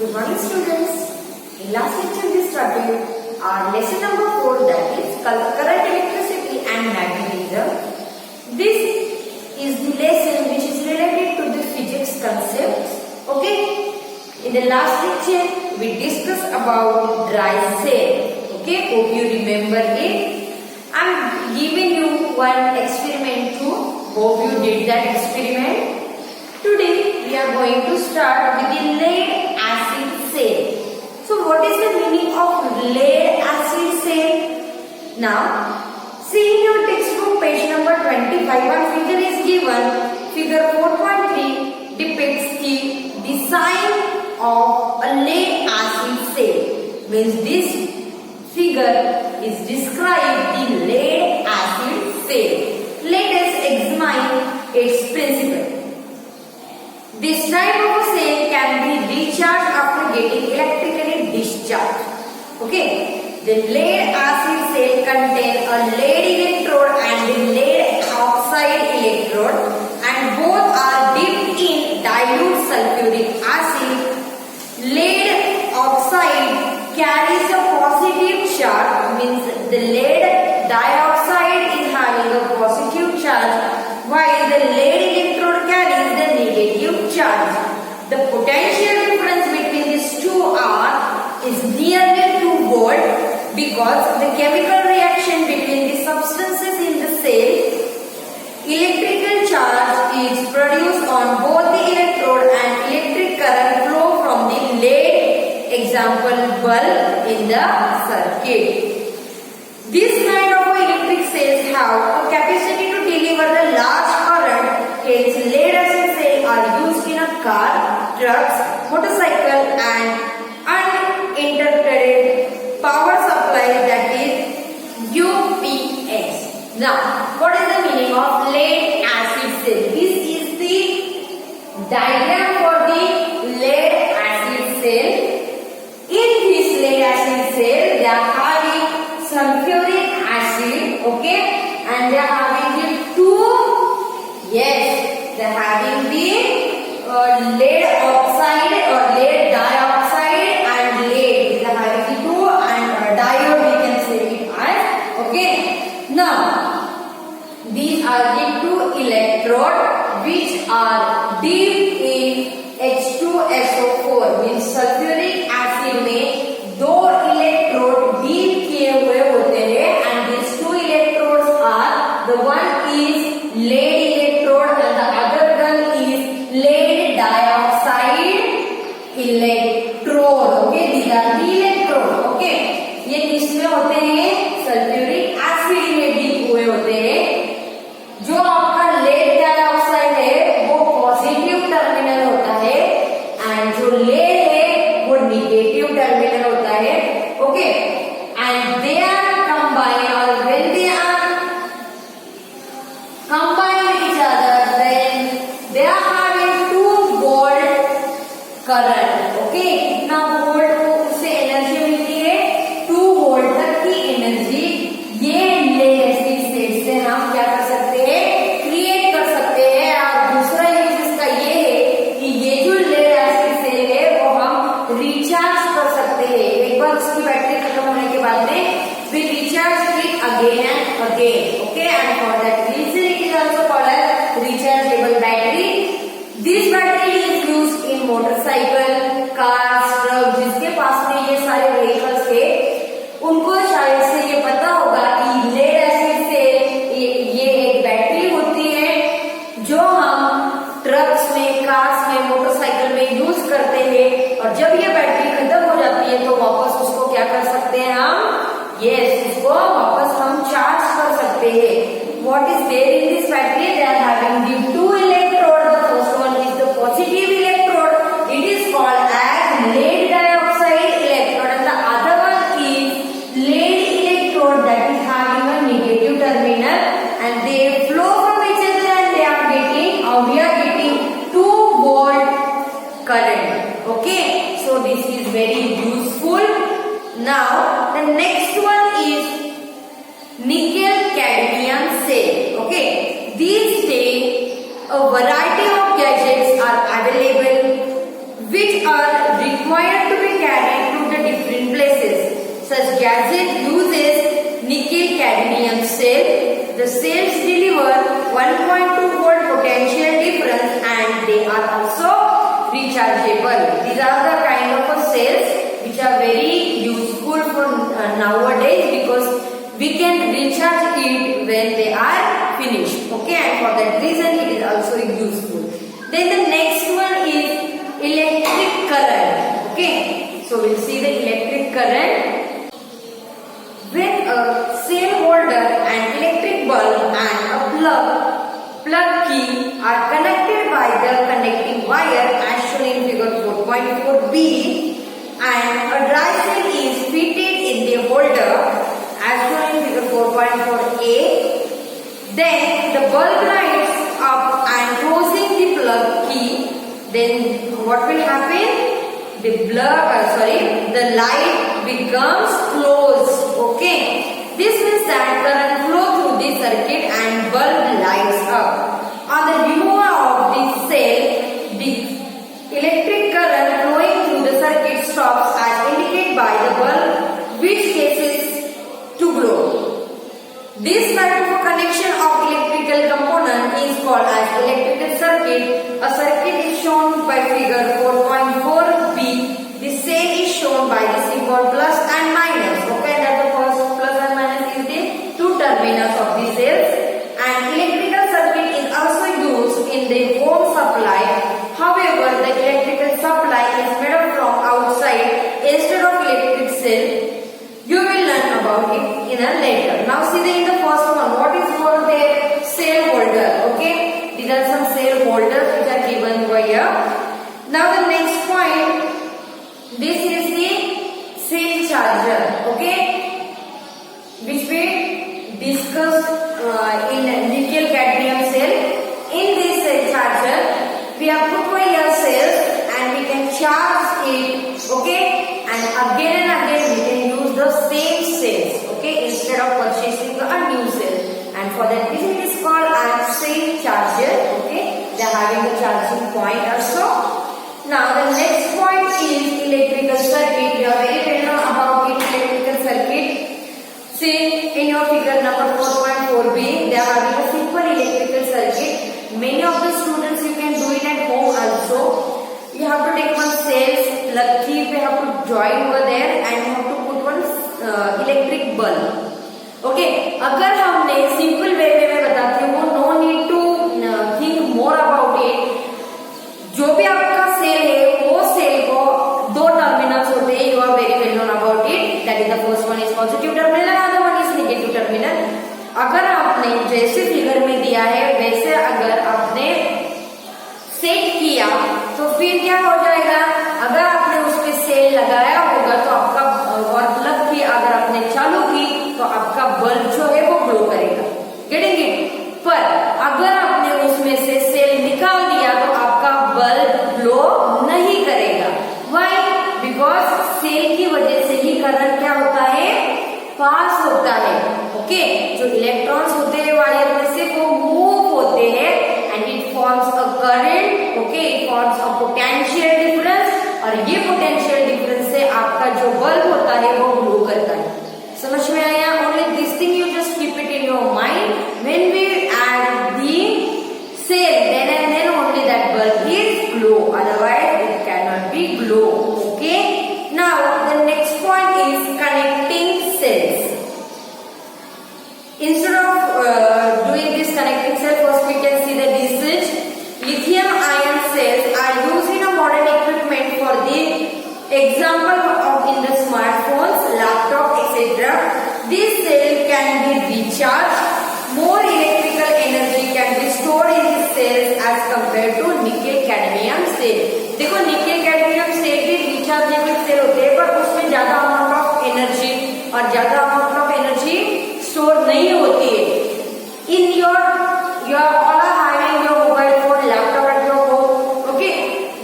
Good morning students. In last lecture we started our lesson number 4, that is current, electricity and magnetism. This is the lesson which is related to the physics concepts. Okay. In the last lecture we discussed about dry cell. Okay. Hope you remember it. I am giving you one experiment too. Hope you did that experiment. Today we are going to start with the lead acid cell. So what is the meaning of lead acid cell? Now see in your textbook page number 25, one figure is given. Figure 4.3 depicts the design of a lead acid cell. Means this figure is described the lead acid cell. Let us examine its principle. This type of a cell can be recharged after getting electrically discharged. Okay. The lead acid cell contains a lead electrode and the lead oxide electrode, and both are dipped in dilute sulfuric acid. Lead oxide carries a positive charge, means the lead dioxide is having a positive charge, while the lead electrode carries the negative charge. The potential difference between these two is nearly 2 volt because the chemical reaction between the substances in the cell, electrical charge is produced on both the electrode and electric current flow from the lead, example bulb in the circuit. This kind of electric cells have a capacity to deliver the large current. Hence, lead acid cells are used in a car, trucks, motorcycle, and uninterrupted power supply, that is UPS. Now, what is the meaning of lead acid cell? This is the diagram for the lead acid cell. In this lead acid cell, they are having sulfuric acid, okay, and they are having the two, yes, they are having the lead oxide or lead dioxide and lead, they are having the two, and diode we can say it as, okay. Now these are the two electrodes which are deep in H2SO4, means sulfuric acid में दो electrode deep किए हुए होते हैं, and these two electrodes are, the one is lead electrode and the other one is lead dioxide electrode. Okay, these are the electrode. Okay, ये किसमें होते हैं? सल्फ्यूरिक एसिड में डीप हुए होते हैं. जो आपका lead dioxide है वो पॉजिटिव टर्मिनल होता है, एंड जो lead है वो नेगेटिव टर्मिनल होता है. Okay, and they are combined, or when they are combined with each other, then they are having 2 volt current. Okay, कितना वोल्ट को उससे एनर्जी मिलती है? 2 वोल्ट तक की एनर्जी ये लेड एसिड सेल से हम क्या कर सकते हैं? क्रिएट कर सकते हैं. और दूसरा यूज इसका ये है कि ये जो लेड एसिड सेल है वो हम रिचार्ज कर सकते हैं. एक बार उसकी बैटरी खत्म होने के बाद में we recharge it again and again. Okay, and for that reason it is also called as rechargeable battery. This battery is used in motorcycle, cars, trucks. जिसके पास में ये सारे vehicles थे उनको शायद से ये पता होगा कि लेड एसिड से ये एक बैटरी होती है जो हम ट्रक्स में, कार्स में, मोटरसाइकिल में यूज करते हैं, और जब ये बैटरी खत्म हो जाती है तो वापस उसको क्या कर सकते हैं हम? यस, इसको वापस हम चार्ज कर सकते हैं. What is there in this battery? They are having the two electrodes. The first one is the positive electrode. It is called as lead dioxide electrode, and the other one is lead electrode that is having a negative terminal, and they flow from each other, and they are getting, or we are getting 2 volt current. Okay, so this is very useful. Now the next one is nickel cadmium cell. Okay, these days a variety of gadgets are available which are required cells deliver 1.2 volt potential difference and they are also rechargeable. These are the kind of cells which are very useful for nowadays because we can recharge it when they are finished. Okay, and for that reason it is also useful. Then the next one is electric current. Okay, so we'll see the electric current. When a cell holder, an electric bulb and a plug key are connected by the connecting wire as shown in figure 4.4b and a dry cell is fitted in the holder as shown in figure 4.4a, then the bulb lights up and closing the plug key, then what will happen? The light becomes closed. Okay, this means that current flow through the circuit and bulb lights up. On the removal of the cell, the electric current flowing through the circuit stops as indicated by the bulb which ceases to glow. This type of connection of electrical component is called as electrical circuit. A circuit is shown by figure 4.4b. The cell is shown by the symbol plus and minus. Okay, that the first plus and minus is the two terminals of the cells. And electrical circuit is also used in the home supply. However, the electrical supply is made up from outside instead of electric cell. You will learn about it in a later. Now see in the first one, what is called the cell holder. Okay, these are some cell holders which are given over here. Now the next point, this is the cell charger. Okay, which we discussed in nickel cadmium cell. In this cell charger, we have put over here cells and we can charge it. Okay, and again we can use the same cells. Okay, instead of purchasing a new cell. And for that reason it is called as cell charger. Okay, they are having the charging point also. Now the next point is electrical circuit. You are very well known about it, electrical circuit. See in your figure number 4.4b, they are having a simple electrical circuit. Many of the students you can do it at home also. You have to take one cells, plug key, we have to join over there and you have to put one electric bulb. Okay, अगर हमने simple way में मैं बताती हूँ, no need to think more about it. जो भी आपका cell है वो सेल को दो टर्मिनल्स होते हैं. You are very well known about it. That is the first one is positive terminal and other one is negative terminal. अगर आपने जैसे फिगर में दिया है वैसे अगर आपने सेट किया तो फिर क्या हो जाएगा? अगर आपने उस पे सेल लगाया होगा तो आपका और प्लग की अगर आपने चालू की तो आपका बल्ब जो है वो ग्लो करेगा. Getting it? पर अगर आपने उसमें से सेल निकाल दिया तो आपका बल्ब ग्लो नहीं करेगा. व्हाई? बिकॉज सेल की वजह से ही करंट क्या होता है? पास होता है. ओके, जो इलेक्ट्रॉन्स होते हैं वायर में से वो मूव होते हैं and it forms a current. Okay, it forms a potential difference और ये पोटेंशियल डिफरेंस से आपका जो बल्ब होता है वो ग्लो करता है. समझ में आया? Only this thing you just keep it in your mind. When we add the cell then and then only that bulb is glow, otherwise it cannot be glow. Okay, now the next point is connecting cells. Instead of doing this connecting cell, first we can see the usage. Lithium ion cells are used in a modern equipment for the example of in the smartphones, laptop, etc. This cell can be recharged. More electrical energy can be stored in the cells as compared to nickel cadmium cell. देखो nickel cadmium cell भी rechargeable cell होते हैं पर उसमें ज्यादा amount of energy और ज्यादा amount of energy store नहीं होती है. In your all are having your mobile phone, laptop at your home. Okay,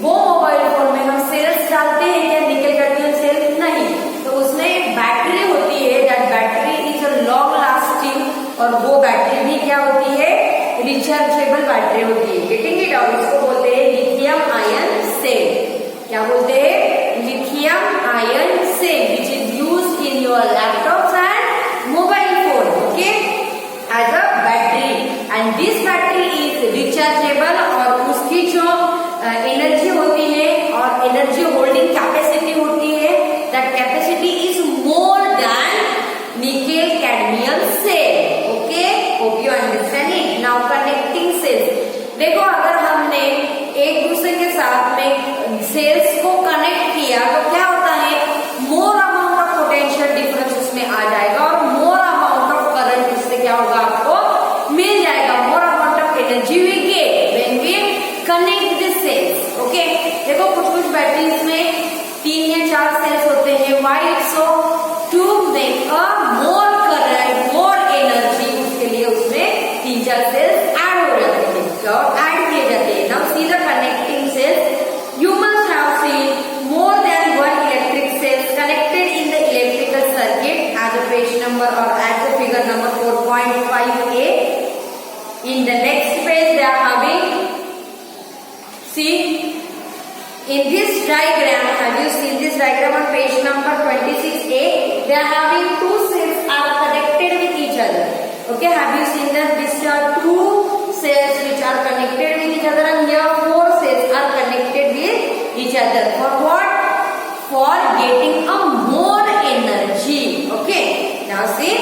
वो मोबाइल फोन में हम सेल्स डालते हैं क्या? निकेल कैडमियम सेल नहीं. तो उसमें बैटरी होती है. That battery is a long lasting और वो बैटरी भी क्या होती है? रिचार्जेबल बैटरी होती है. Getting it? और इसको बोलते हैं लिथियम आयन सेल. क्या बोलते हैं? Lithium ion cell which is used in your laptops and mobile phone. Okay, as a battery. Batteries में 3 या 4 सेल्स होते हैं. Why so? To make a more current, more energy, उसके लिए उसमें 3-4 सेल्स ऐड हो जाते हैं और ऐड किए जाते हैं. Now see the connecting cells. You must have seen more than one electric cells connected in the electrical circuit as a page number or as a figure number 4.5a. In the next page they are having, see, in this diagram, have you seen this diagram on page number 26a? They are having 2 cells are connected with each other. Okay, have you seen that? These are 2 cells which are connected with each other, and here 4 cells are connected with each other. For what? For getting a more energy. Okay, now see,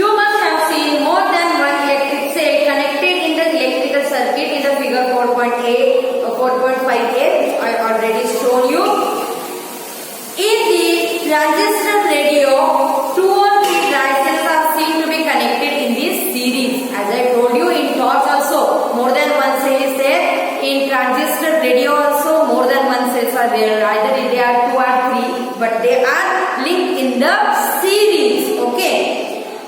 you must have seen more than one electric cell connected in the electrical circuit in the figure 4.5a, which I already shown you. In the transistor radio, 2 or 3 dry cells are seen to be connected in this series. As I told you, in torch also more than one cell is there. In transistor radio also more than one cells are there. Either they are 2 or 3, but they are linked in the series. Okay.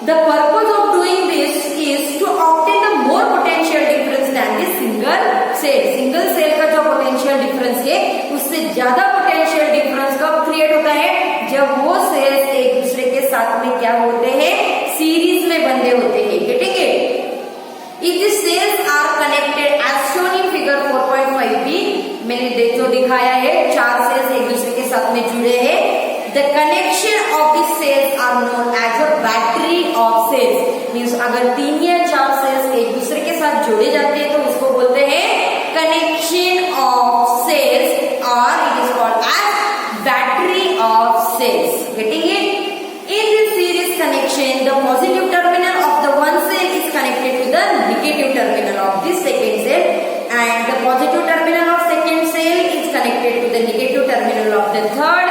The purpose of doing this is to obtain the more potential difference than the single cell. Single cell का जो potential difference है, उससे ज्यादा potential difference कब create होता है? जब वो cells एक दूसरे के साथ में क्या होते हैं? Series में बंधे होते हैं. Getting it? If the cells are connected as shown in figure 4.5b, मैंने जो दिखाया है 4 cells एक दूसरे के साथ में जुड़े हैं. The connection of the cells are known as a battery of cells. Means अगर 3 या 4 cells एक दूसरे के साथ जोड़े जाते हैं तो उसको बोलते हैं connection of cells, or it is called as battery of cells. Getting it? In this series connection, the positive terminal of the one cell is connected to the negative terminal of the second cell, and the positive terminal of second cell is connected to the negative terminal of the third.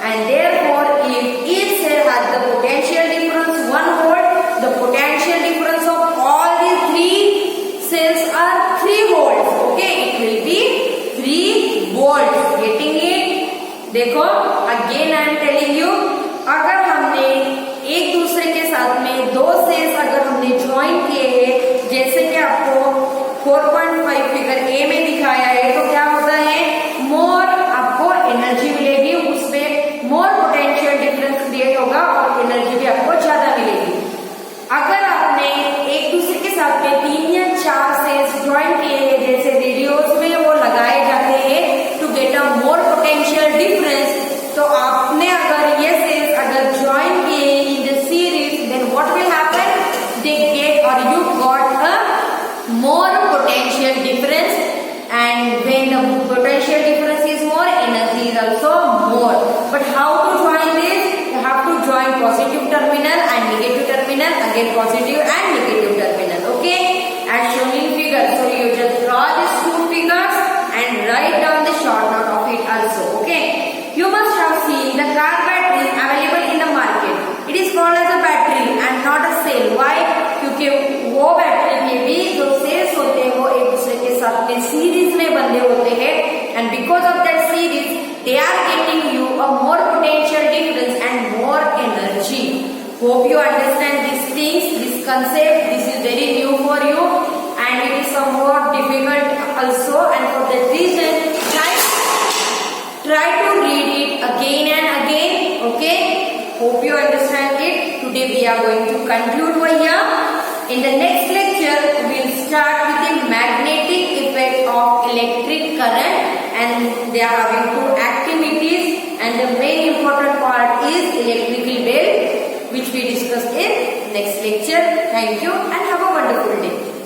And therefore, if each cell has the potential difference 1 volt, the potential difference of all these 3 cells are 3 volts. Okay, it will be 3 volts. Getting it? देखो, again I am telling you, अगर हमने एक दूसरे के साथ में 2 sales अगर हमने ज्वाइन किए हैं, जैसे कि आपको 4.5 फिगर ए में दिखाया है, तो क्या होता है? मोर आपको एनर्जी मिलेगी, उसमें मोर पोटेंशियल डिफरेंस क्रिएट होगा और एनर्जी भी आपको ज्यादा मिलेगी. अगर आपने एक दूसरे के साथ में 3 या 4 सेल्स ज्वाइन किए हैं, जैसे रेडियोस में वो लगाए जाते हैं to get a more potential difference, तो आपने अगर ये सेल्स अगर ज्वाइन किए in the series, then what will happen? They get और you got a more potential difference, and when the potential difference is more, energy is also more. But how to join this? You have to join positive terminal and negative terminal, again positive and negative terminal. Okay, as shown in figure. So you just draw these 2 figures and write down the short note of it also. Okay, you must have seen the car battery available in the market. It is called as a battery and not a cell. Why? क्योंकि वो battery में भी जो sales होते हैं वो एक दूसरे के साथ में सीरीज में बंधे होते हैं, and because of that series they are getting you a more potential difference and more energy. Hope you understand these things, this concept. This is very new for you and it is somewhat difficult also, and for that reason try to read it again and again. Okay, hope you understand it. Today we are going to conclude over here. In the next lecture, we will start with the magnetic effect of electric current, and they are having 2 activities, and the main important part is electrical bell, which we discussed in next lecture. Thank you and have a wonderful day.